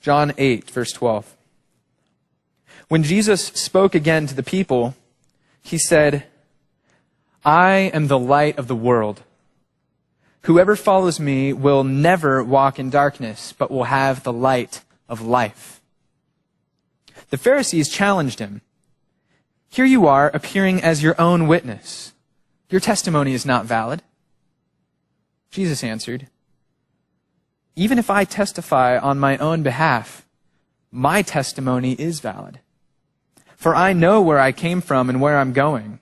John 8, verse 12. When Jesus spoke again to the people, he said, I am the light of the world. Whoever follows me will never walk in darkness, but will have the light of life. The Pharisees challenged him. Here you are, appearing as your own witness. Your testimony is not valid. Jesus answered, even if I testify on my own behalf, my testimony is valid. For I know where I came from and where I'm going.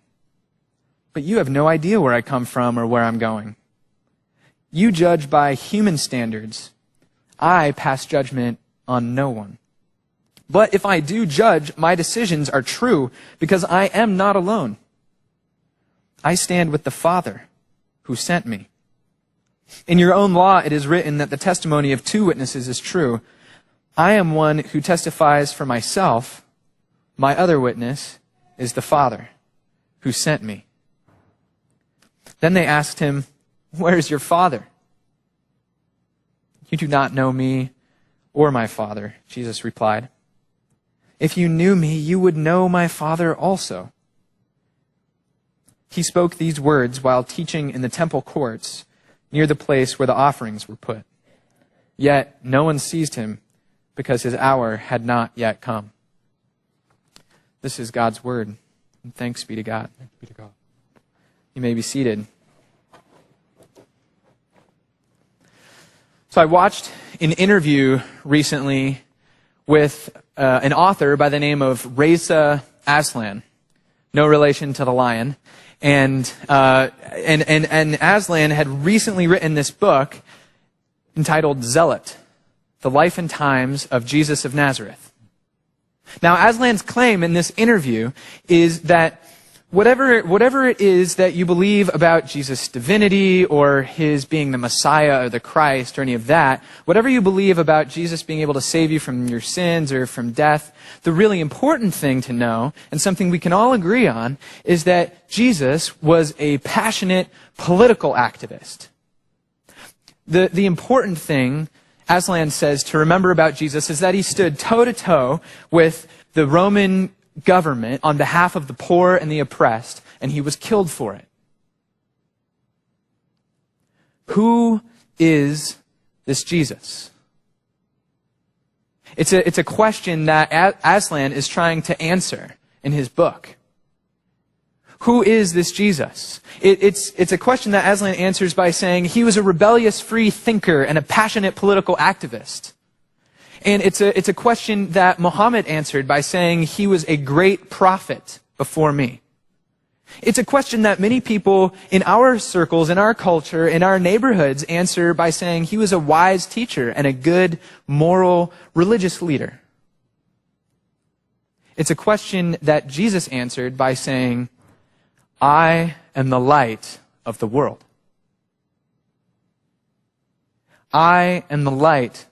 But you have no idea where I come from or where I'm going. You judge by human standards. I pass judgment on no one. But if I do judge, my decisions are true because I am not alone. I stand with the Father who sent me. In your own law, it is written that the testimony of two witnesses is true. I am one who testifies for myself. My other witness is the Father who sent me. Then they asked him, where is your Father? You do not know me or my Father, Jesus replied. If you knew me, you would know my Father also. He spoke these words while teaching in the temple courts near the place where the offerings were put. Yet no one seized him because his hour had not yet come. This is God's word. And thanks be to God. Thanks be to God. You may be seated. So I watched an interview recently with an author by the name of Reza Aslan, no relation to the lion. And Aslan had recently written this book entitled Zealot, The Life and Times of Jesus of Nazareth. Now, Aslan's claim in this interview is that whatever it is that you believe about Jesus' divinity or his being the Messiah or the Christ or any of that, whatever you believe about Jesus being able to save you from your sins or from death, the really important thing to know, and something we can all agree on, is that Jesus was a passionate political activist. The important thing, Aslan says, to remember about Jesus is that he stood toe-to-toe with the Roman government on behalf of the poor and the oppressed, and he was killed for it. Who is this Jesus? It's a question that Aslan is trying to answer in his book. Who is this Jesus? It's a question that Aslan answers by saying he was a rebellious free thinker and a passionate political activist. And it's a question that Muhammad answered by saying he was a great prophet before me. It's a question that many people in our circles, in our culture, in our neighborhoods answer by saying he was a wise teacher and a good, moral, religious leader. It's a question that Jesus answered by saying, I am the light of the world. I am the light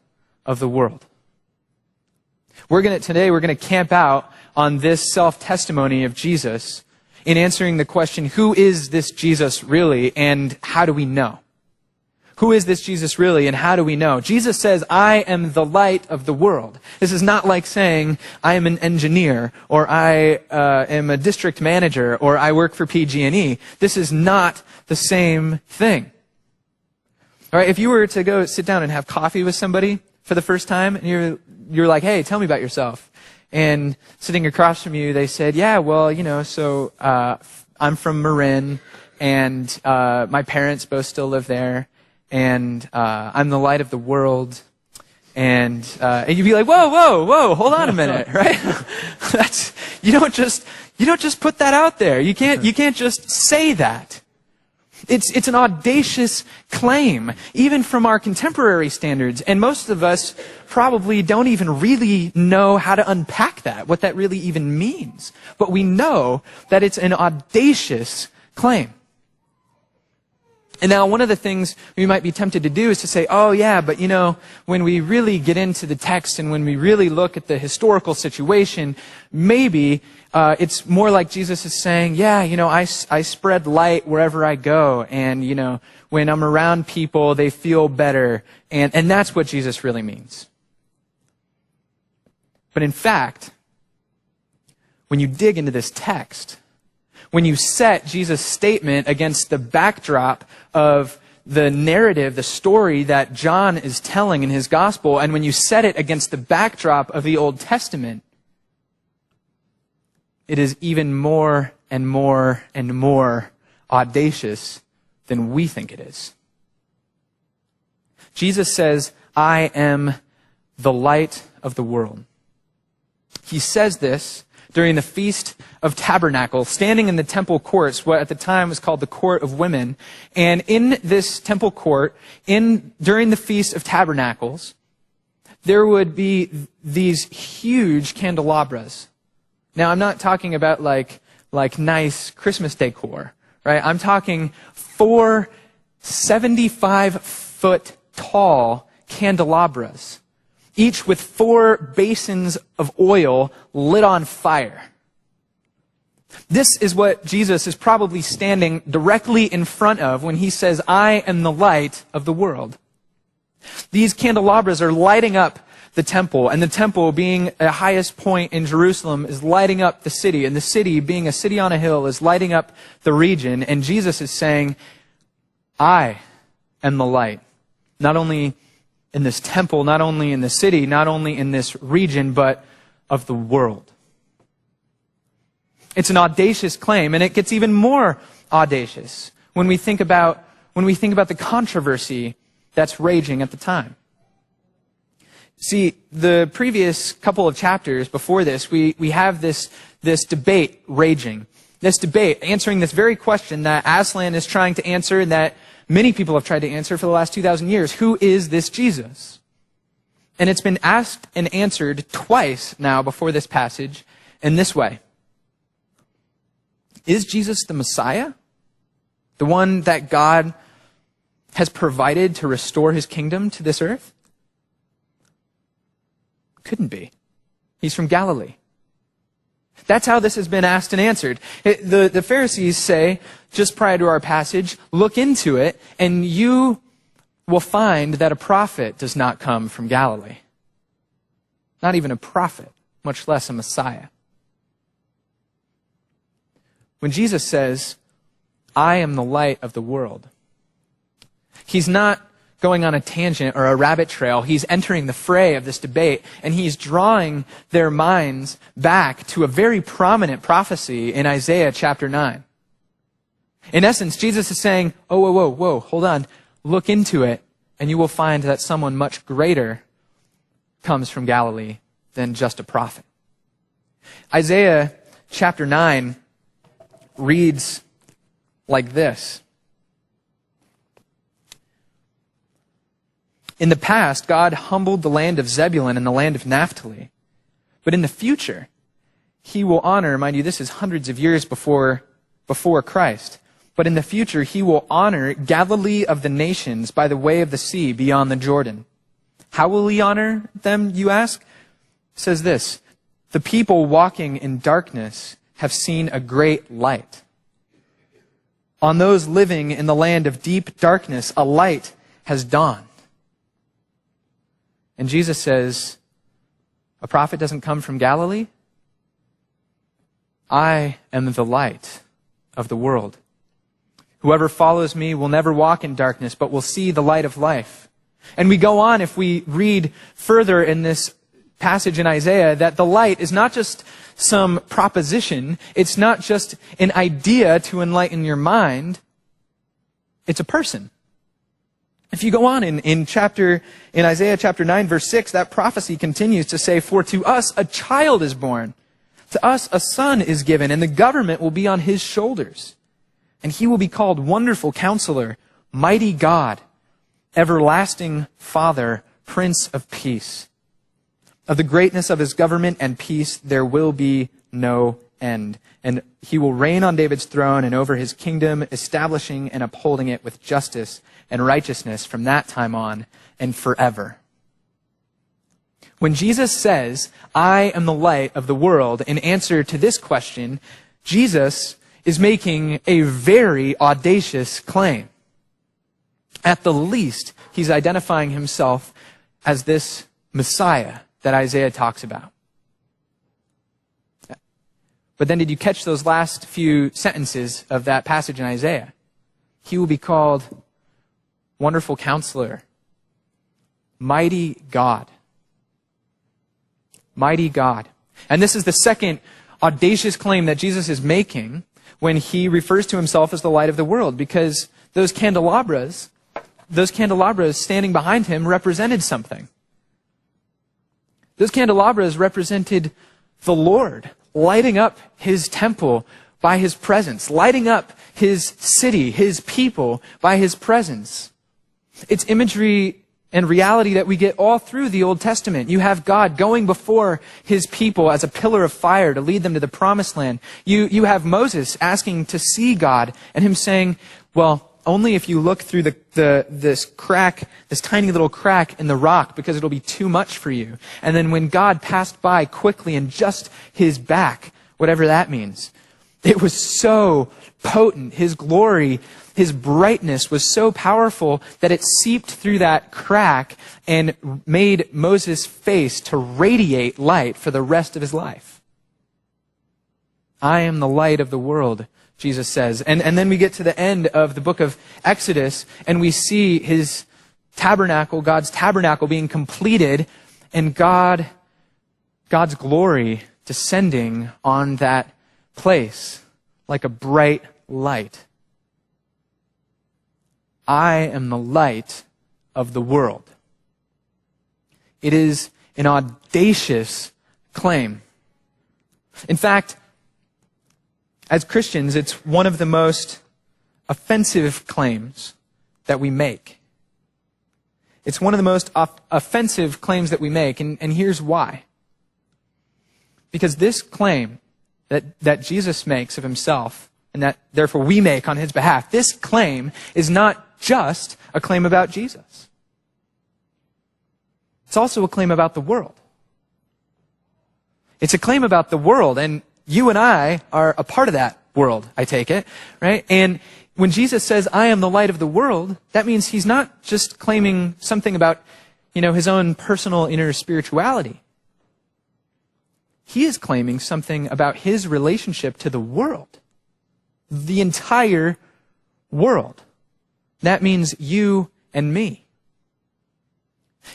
of the world. Today we're going to camp out on this self-testimony of Jesus in answering the question, who is this Jesus really, and how do we know? Who is this Jesus really, and how do we know? Jesus says, I am the light of the world. This is not like saying, I am an engineer, or I am a district manager, or I work for PG&E. This is not the same thing. All right, if you were to go sit down and have coffee with somebody for the first time, and you're like, hey, tell me about yourself. And sitting across from you, they said, yeah, well, so I'm from Marin, and my parents both still live there, and I'm the light of the world. And you'd be like, whoa, hold on a minute, right? You don't just put that out there. You can't just say that. It's an audacious claim, even from our contemporary standards. And most of us probably don't even really know how to unpack that, what that really even means. But we know that it's an audacious claim. And now one of the things we might be tempted to do is to say, oh yeah, but when we really get into the text and when we really look at the historical situation, maybe it's more like Jesus is saying, yeah, I spread light wherever I go, and when I'm around people, they feel better, and that's what Jesus really means. But in fact, when you dig into this text, when you set Jesus' statement against the backdrop of the narrative, the story that John is telling in his gospel, and when you set it against the backdrop of the Old Testament, it is even more and more and more audacious than we think it is. Jesus says, I am the light of the world. He says this during the Feast of Tabernacles, standing in the temple courts, what at the time was called the Court of Women. And in this temple court, during the Feast of Tabernacles, there would be these huge candelabras. Now, I'm not talking about like nice Christmas decor, right? I'm talking 4 75-foot tall candelabras, each with 4 basins of oil lit on fire. This is what Jesus is probably standing directly in front of when he says, I am the light of the world. These candelabras are lighting up the temple, and the temple, being the highest point in Jerusalem, is lighting up the city, and the city, being a city on a hill, is lighting up the region, and Jesus is saying, I am the light, not only in this temple, not only in the city, not only in this region, but of the world. It's an audacious claim, and it gets even more audacious when we think about the controversy that's raging at the time. See, the previous couple of chapters before this, we have this debate raging. This debate answering this very question that Aslan is trying to answer and that many people have tried to answer for the last 2,000 years. Who is this Jesus? And it's been asked and answered twice now before this passage in this way. Is Jesus the Messiah? The one that God has provided to restore his kingdom to this earth? Couldn't be. He's from Galilee. That's how this has been asked and answered. The Pharisees say, just prior to our passage, look into it, and you will find that a prophet does not come from Galilee. Not even a prophet, much less a Messiah. When Jesus says, I am the light of the world, he's not going on a tangent or a rabbit trail. He's entering the fray of this debate, and he's drawing their minds back to a very prominent prophecy in Isaiah chapter 9. In essence, Jesus is saying, whoa, hold on. Look into it, and you will find that someone much greater comes from Galilee than just a prophet. Isaiah chapter 9 reads like this. In the past, God humbled the land of Zebulun and the land of Naphtali. But in the future, he will honor, mind you, this is hundreds of years before Christ. But in the future, he will honor Galilee of the nations by the way of the sea beyond the Jordan. How will he honor them, you ask? It says this, the people walking in darkness have seen a great light. On those living in the land of deep darkness, a light has dawned. And Jesus says, a prophet doesn't come from Galilee? I am the light of the world. Whoever follows me will never walk in darkness, but will see the light of life. And we go on, if we read further in this passage in Isaiah, that the light is not just some proposition. It's not just an idea to enlighten your mind. It's a person. If you go on in Isaiah chapter 9, verse 6, that prophecy continues to say, for to us a child is born, to us a son is given, and the government will be on his shoulders. And he will be called Wonderful Counselor, Mighty God, Everlasting Father, Prince of Peace. Of the greatness of his government and peace there will be no end. And he will reign on David's throne and over his kingdom, establishing and upholding it with justice and righteousness from that time on and forever. When Jesus says, I am the light of the world, in answer to this question, Jesus is making a very audacious claim. At the least, he's identifying himself as this Messiah that Isaiah talks about. But then did you catch those last few sentences of that passage in Isaiah? He will be called Wonderful Counselor, Mighty God. Mighty God. And this is the second audacious claim that Jesus is making when he refers to himself as the light of the world, because those candelabras standing behind him represented something. Those candelabras represented the Lord lighting up his temple by his presence, lighting up his city, his people by his presence. It's imagery and reality that we get all through the Old Testament. You have God going before his people as a pillar of fire to lead them to the promised land. You have Moses asking to see God and him saying, well, only if you look through this crack, this tiny little crack in the rock, because it'll be too much for you. And then when God passed by quickly and just his back, whatever that means, it was so potent. His glory, his brightness was so powerful that it seeped through that crack and made Moses' face to radiate light for the rest of his life. I am the light of the world, Jesus says. And then we get to the end of the book of Exodus, and we see his tabernacle, God's tabernacle being completed, and God's glory descending on that place like a bright light. I am the light of the world. It is an audacious claim. In fact, as Christians, it's one of the most offensive claims that we make. It's one of the most offensive claims that we make, and here's why. Because this claim that Jesus makes of himself, and that therefore we make on his behalf, this claim is not just a claim about Jesus. It's also a claim about the world. It's a claim about the world, and you and I are a part of that world, I take it, right? And when Jesus says, I am the light of the world, that means he's not just claiming something about, his own personal inner spirituality. He is claiming something about his relationship to the world. The entire world. That means you and me.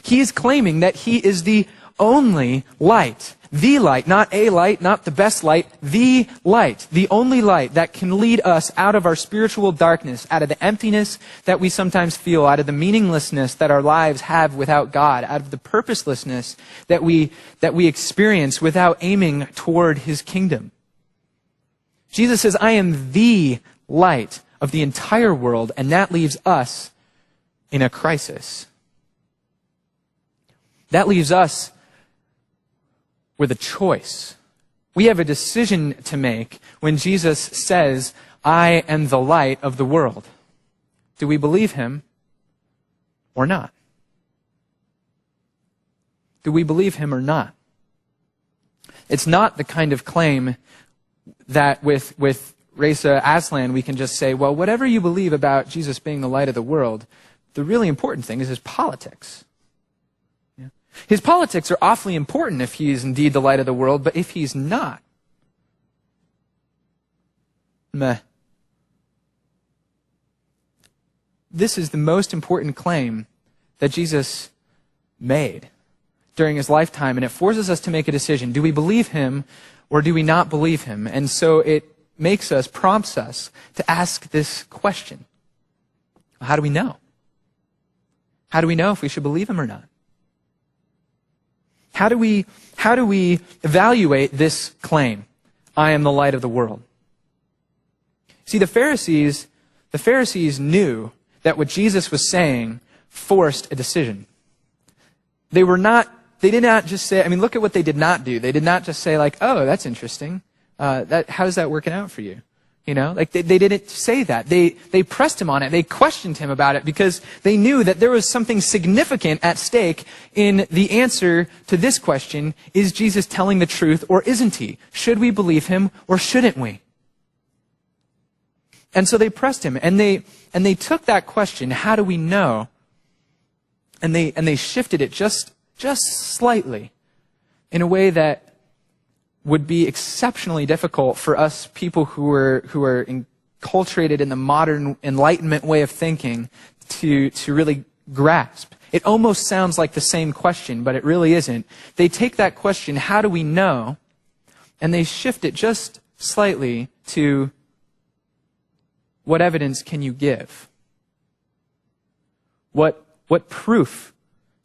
He is claiming that he is the only light. The light, not a light, not the best light, the only light that can lead us out of our spiritual darkness, out of the emptiness that we sometimes feel, out of the meaninglessness that our lives have without God, out of the purposelessness that we experience without aiming toward his kingdom. Jesus says, I am the light of the entire world, and that leaves us in a crisis. That leaves us with a choice. We have a decision to make when Jesus says, I am the light of the world. Do we believe him or not? Do we believe him or not? It's not the kind of claim that with Reza Aslan we can just say, well, whatever you believe about Jesus being the light of the world, the really important thing is his politics. His politics are awfully important if he is indeed the light of the world, but if he's not, meh. This is the most important claim that Jesus made during his lifetime, and it forces us to make a decision. Do we believe him or do we not believe him? And so it prompts us to ask this question. How do we know? How do we know if we should believe him or not? How do we evaluate this claim? I am the light of the world. See, the Pharisees knew that what Jesus was saying forced a decision. They did not just say, look at what they did not do. They did not just say oh, that's interesting. How's that working out for you? They didn't say that. They pressed him on it. They questioned him about it because they knew that there was something significant at stake in the answer to this question. Is Jesus telling the truth or isn't he? Should we believe him or shouldn't we? And so they pressed him and they took that question, how do we know? And they shifted it just slightly in a way that would be exceptionally difficult for us people who are enculturated in the modern Enlightenment way of thinking to really grasp. It almost sounds like the same question, but it really isn't. They take that question, how do we know, and they shift it just slightly to, what evidence can you give? What proof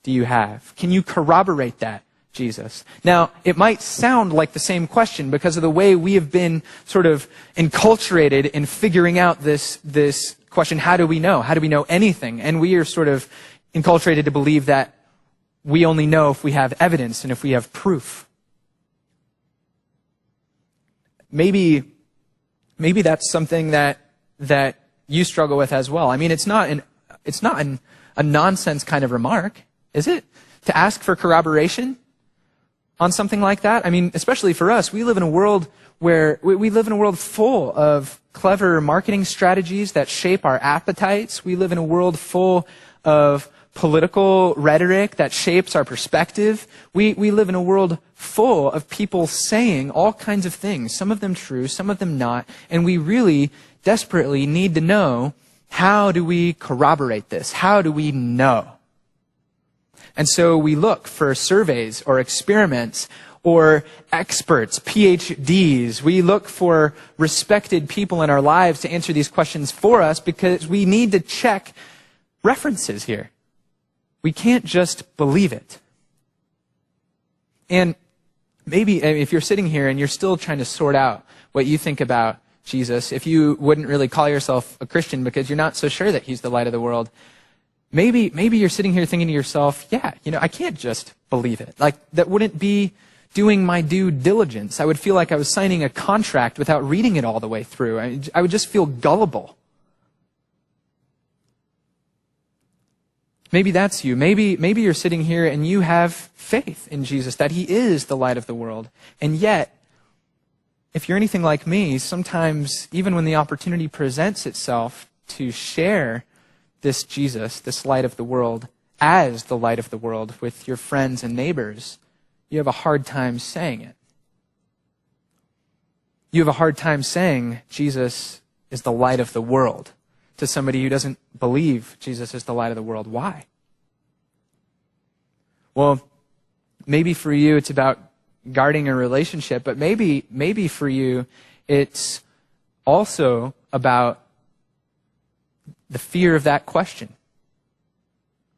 do you have? Can you corroborate that, Jesus? Now, it might sound like the same question because of the way we have been sort of enculturated in figuring out this question, how do we know? How do we know anything? And we are sort of enculturated to believe that we only know if we have evidence and if we have proof. Maybe that's something that you struggle with as well. I mean, it's not a nonsense kind of remark, is it? To ask for corroboration on something like that? I mean, especially for us, we live in a world where we live in a world full of clever marketing strategies that shape our appetites. We live in a world full of political rhetoric that shapes our perspective. We live in a world full of people saying all kinds of things, some of them true, some of them not, and we really desperately need to know, how do we corroborate this? How do we know? And so we look for surveys or experiments or experts, PhDs. We look for respected people in our lives to answer these questions for us because we need to check references here. We can't just believe it. And maybe if you're sitting here and you're still trying to sort out what you think about Jesus, if you wouldn't really call yourself a Christian because you're not so sure that he's the light of the world, maybe you're sitting here thinking to yourself, yeah, I can't just believe it. Like, that wouldn't be doing my due diligence. I would feel like I was signing a contract without reading it all the way through. I would just feel gullible. Maybe that's you. Maybe you're sitting here and you have faith in Jesus, that he is the light of the world. And yet, if you're anything like me, sometimes even when the opportunity presents itself to share this Jesus, this light of the world, as the light of the world with your friends and neighbors, you have a hard time saying it. You have a hard time saying Jesus is the light of the world to somebody who doesn't believe Jesus is the light of the world. Why? Well, maybe for you it's about guarding a relationship, but maybe for you it's also about the fear of that question.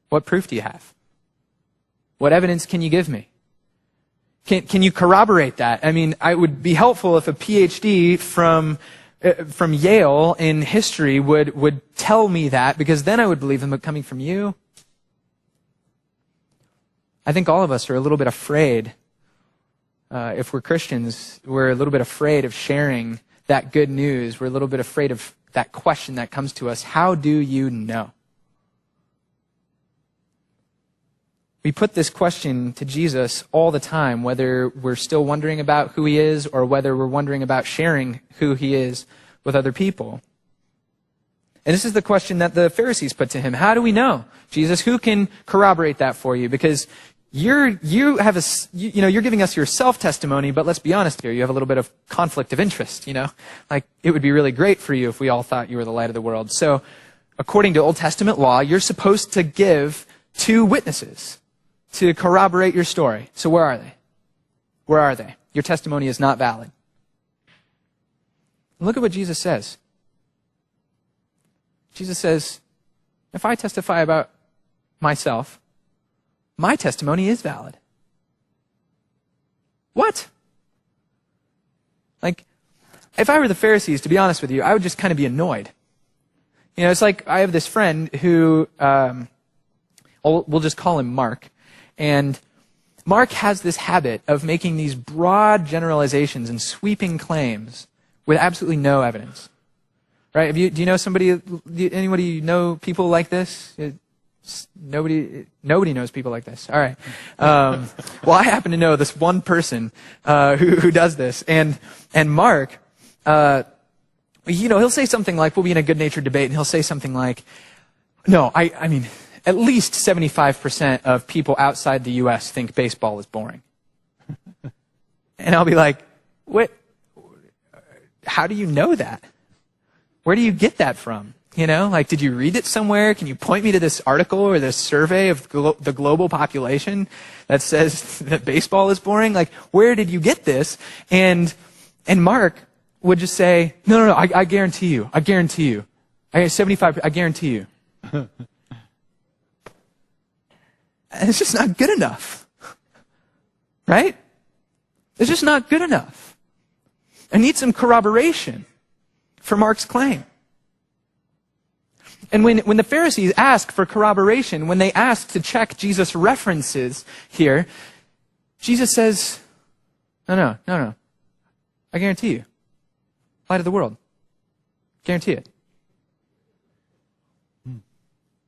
What proof do you have? What evidence can you give me? Can you corroborate that? I mean, it would be helpful if a PhD from Yale in history would tell me that, because then I would believe them. But coming from you, I think all of us are a little bit afraid. If we're Christians, we're a little bit afraid of sharing that good news. We're a little bit afraid of that question that comes to us. How do you know? We put this question to Jesus all the time, whether we're still wondering about who he is or whether we're wondering about sharing who he is with other people. And this is the question that the Pharisees put to him. How do we know? Jesus, who can corroborate that for you? Because you're giving us your self-testimony, but let's be honest here, you have a little bit of conflict of interest, Like, it would be really great for you if we all thought you were the light of the world. So, according to Old Testament law, you're supposed to give 2 witnesses to corroborate your story. So where are they? Where are they? Your testimony is not valid. Look at what Jesus says. Jesus says, if I testify about myself, my testimony is valid. What? Like, if I were the Pharisees, to be honest with you, I would just kind of be annoyed. It's like I have this friend who, we'll just call him Mark. And Mark has this habit of making these broad generalizations and sweeping claims with absolutely no evidence. Right? Do you know anybody know people like this? Nobody knows people like this. All right. Well, I happen to know this one person who does this. And Mark, he'll say something like, we'll be in a good-natured debate, and he'll say something like, no, I mean, at least 75% of people outside the U.S. think baseball is boring. And I'll be like, how do you know that? Where do you get that from? Like, did you read it somewhere? Can you point me to this article or this survey of the global population that says that baseball is boring? Like, where did you get this? And Mark would just say, no, I guarantee you. I guarantee you. I get 75, I guarantee you. And it's just not good enough. Right? It's just not good enough. I need some corroboration for Mark's claim. And when the Pharisees ask for corroboration, when they ask to check Jesus' references here, Jesus says, no. I guarantee you. Light of the world. Guarantee it.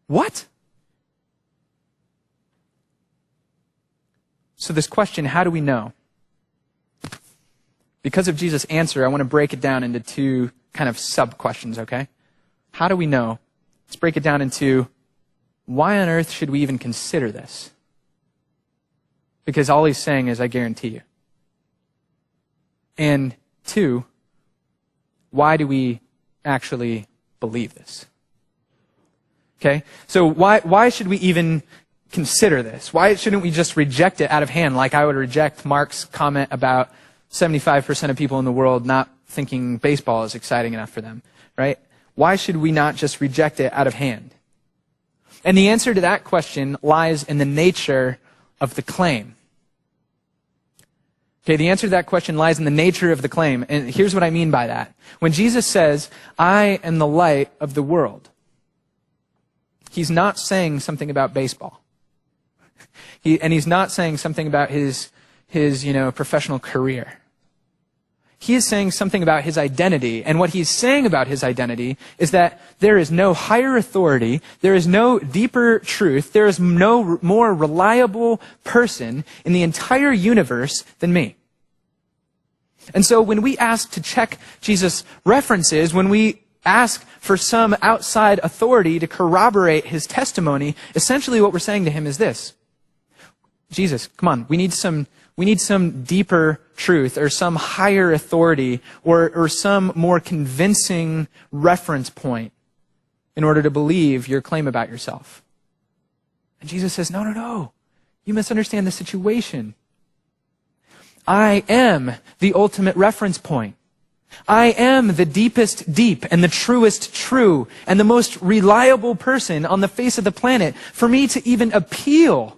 What? So this question, how do we know? Because of Jesus' answer, I want to break it down into two kind of sub-questions, okay? How do we know? Let's break it down into, why on earth should we even consider this? Because all he's saying is, I guarantee you. And two, why do we actually believe this? Okay? So why should we even consider this? Why shouldn't we just reject it out of hand, like I would reject Mark's comment about 75% of people in the world not thinking baseball is exciting enough for them, right? Why should we not just reject it out of hand? And the answer to that question lies in the nature of the claim. Okay, the answer to that question lies in the nature of the claim. And here's what I mean by that. When Jesus says, I am the light of the world, he's not saying something about baseball. He's not saying something about his professional career. He is saying something about his identity, and what he's saying about his identity is that there is no higher authority, there is no deeper truth, there is no more reliable person in the entire universe than me. And so when we ask to check Jesus' references, when we ask for some outside authority to corroborate his testimony, essentially what we're saying to him is this: Jesus, come on, we need some deeper truth or some higher authority or some more convincing reference point in order to believe your claim about yourself. And Jesus says, no, you misunderstand the situation. I am the ultimate reference point. I am the deepest deep and the truest true and the most reliable person on the face of the planet. For me to even appeal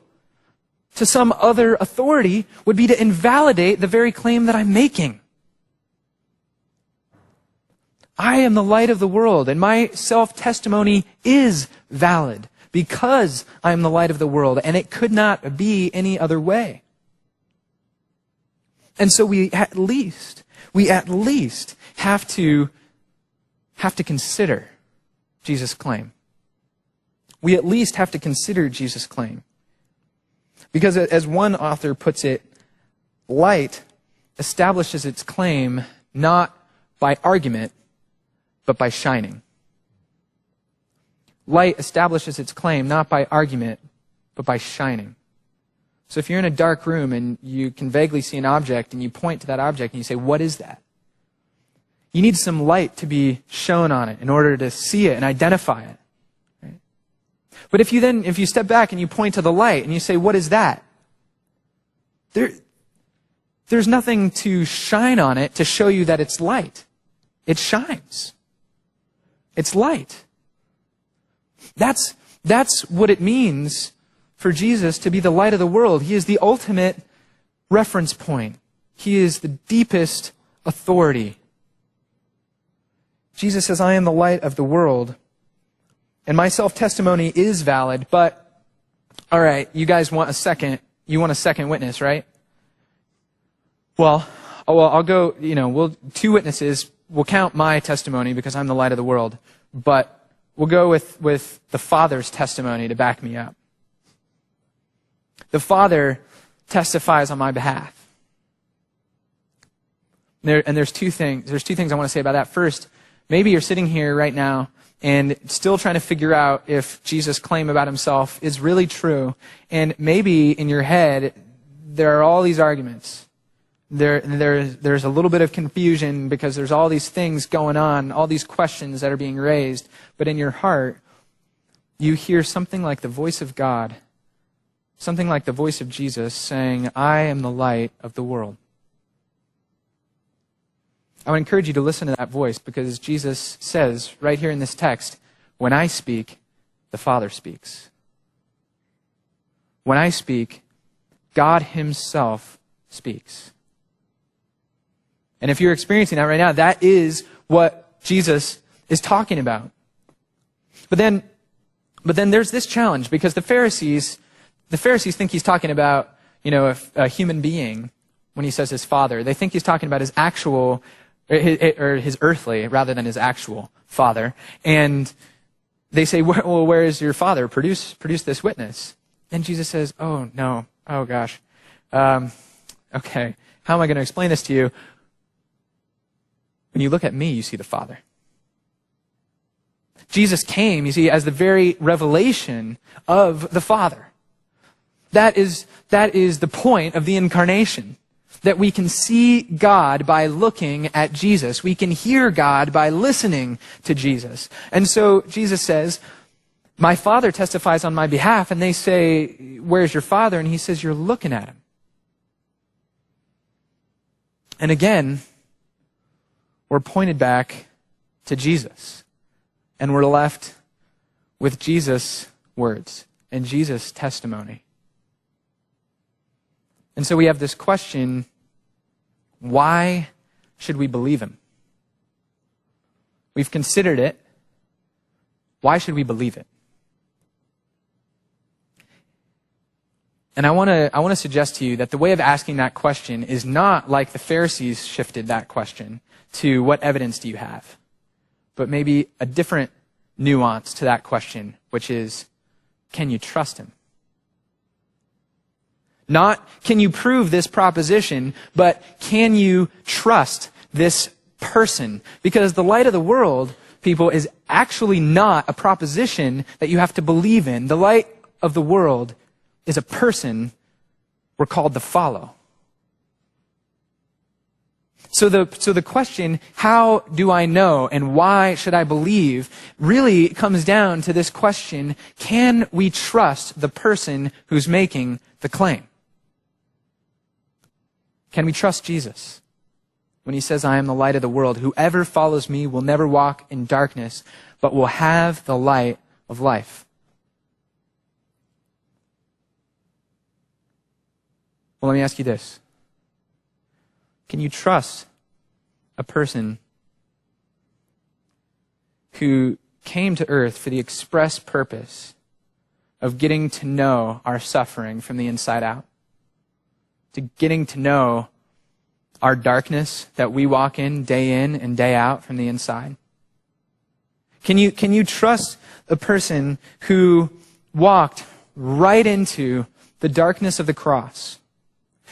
to some other authority would be to invalidate the very claim that I'm making. I am the light of the world, and my self-testimony is valid because I am the light of the world, and it could not be any other way. And so we at least have to consider Jesus' claim. We at least have to consider Jesus' claim. Because as one author puts it, light establishes its claim not by argument, but by shining. Light establishes its claim not by argument, but by shining. So if you're in a dark room and you can vaguely see an object and you point to that object and you say, what is that? You need some light to be shown on it in order to see it and identify it. Right? But if you step back and you point to the light and you say, what is that? There's nothing to shine on it to show you that it's light. It shines. It's light. That's what it means for Jesus to be the light of the world. He is the ultimate reference point. He is the deepest authority. Jesus says, I am the light of the world, and my self-testimony is valid, but, all right, you guys want a second witness, right? Well, I'll go, two witnesses. We'll count my testimony because I'm the light of the world, but we'll go with the Father's testimony to back me up. The Father testifies on my behalf. There's two things I want to say about that. First, maybe you're sitting here right now and still trying to figure out if Jesus' claim about himself is really true. And maybe in your head, there are all these arguments there's a little bit of confusion because there's all these things going on, all these questions that are being raised. But in your heart, you hear something like the voice of God, something like the voice of Jesus saying, I am the light of the world. I would encourage you to listen to that voice because Jesus says right here in this text, when I speak, the Father speaks. When I speak, God himself speaks. And if you're experiencing that right now, that is what Jesus is talking about. But then there's this challenge because the Pharisees think he's talking about, a human being when he says his father. They think he's talking about his actual, or his earthly, rather than his actual father. And they say, well, where is your father? Produce this witness. And Jesus says, oh, no. Oh, gosh. Okay. How am I going to explain this to you? When you look at me, you see the Father. Jesus came, you see, as the very revelation of the Father. That is the point of the incarnation. That we can see God by looking at Jesus. We can hear God by listening to Jesus. And so Jesus says, my Father testifies on my behalf. And they say, where's your Father? And he says, you're looking at him. And again, we're pointed back to Jesus. And we're left with Jesus' words and Jesus' testimony. And so we have this question, why should we believe him? We've considered it. Why should we believe it? And I want to suggest to you that the way of asking that question is not like the Pharisees shifted that question to what evidence do you have, but maybe a different nuance to that question, which is, can you trust him? Not, can you prove this proposition, but can you trust this person? Because the light of the world, people, is actually not a proposition that you have to believe in. The light of the world is a person we're called to follow. So the question, how do I know and why should I believe, really comes down to this question, can we trust the person who's making the claim? Can we trust Jesus when he says, I am the light of the world? Whoever follows me will never walk in darkness, but will have the light of life. Well, let me ask you this. Can you trust a person who came to earth for the express purpose of getting to know our suffering from the inside out? To getting to know our darkness that we walk in and day out from the inside? Can you trust a person who walked right into the darkness of the cross?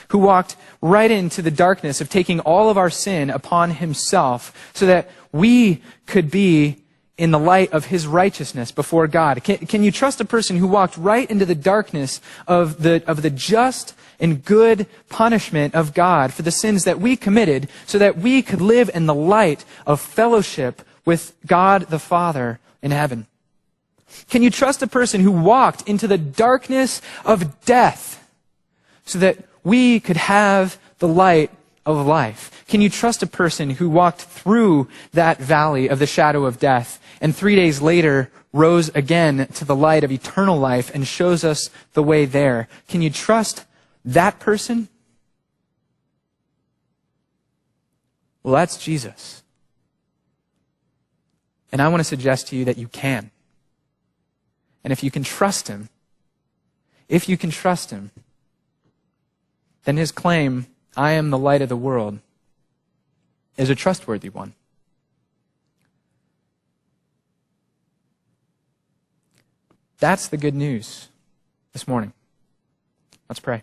Who walked right into the darkness of taking all of our sin upon himself so that we could be in the light of his righteousness before God? Can you trust a person who walked right into the darkness of the just and good punishment of God for the sins that we committed so that we could live in the light of fellowship with God the Father in heaven? Can you trust a person who walked into the darkness of death so that we could have the light of life? Can you trust a person who walked through that valley of the shadow of death and 3 days later rose again to the light of eternal life and shows us the way there? Can you trust that person? Well, that's Jesus. And I want to suggest to you that you can. And if you can trust him, then his claim, I am the light of the world, is a trustworthy one. That's the good news this morning. Let's pray.